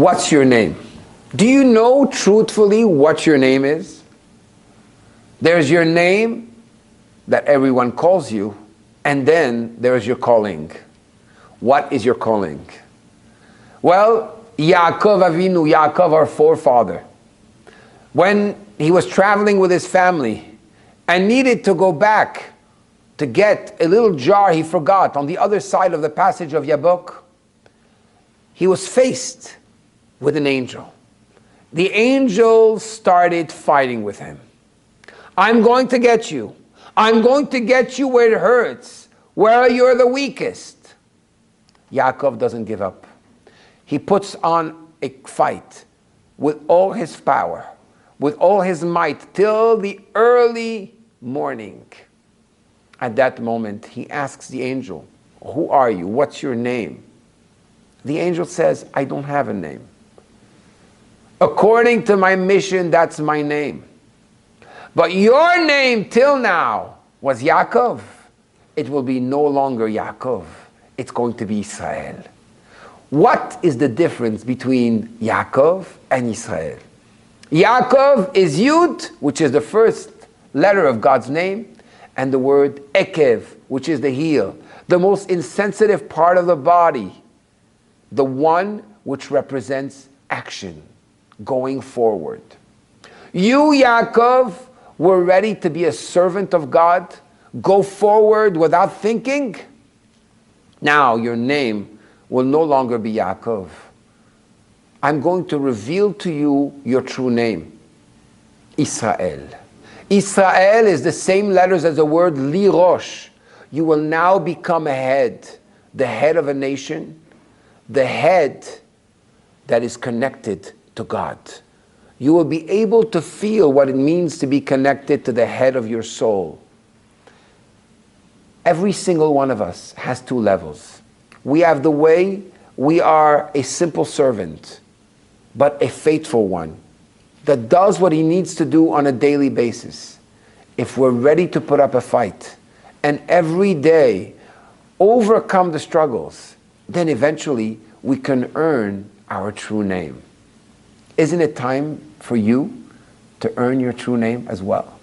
What's your name? Do you know truthfully what your name is? There's your name that everyone calls you, and then there's your calling. What is your calling? Well, Yaakov Avinu, Yaakov our forefather, when he was traveling with his family and needed to go back to get a little jar he forgot on the other side of the passage of Yabok, he was faced with an angel. The angel started fighting with him. I'm going to get you. I'm going to get you where it hurts, where you're the weakest. Yaakov doesn't give up. He puts on a fight with all his power, with all his might, till the early morning. At that moment, he asks the angel, who are you? What's your name? The angel says, I don't have a name. According to my mission, that's my name. But your name till now was Yaakov. It will be no longer Yaakov. It's going to be Israel. What is the difference between Yaakov and Israel? Yaakov is Yud, which is the first letter of God's name, and the word Ekev, which is the heel, the most insensitive part of the body, the one which represents action, going forward. You, Yaakov, were ready to be a servant of God, go forward without thinking. Now your name will no longer be Yaakov. I'm going to reveal to you your true name, Israel. Israel is the same letters as the word Lirosh. You will now become a head, the head of a nation, the head that is connected to God. You will be able to feel what it means to be connected to the head of your soul. Every single one of us has two levels. We have the way we are a simple servant, but a faithful one that does what he needs to do on a daily basis. If we're ready to put up a fight and every day overcome the struggles, then eventually we can earn our true name. Isn't it time for you to earn your true name as well?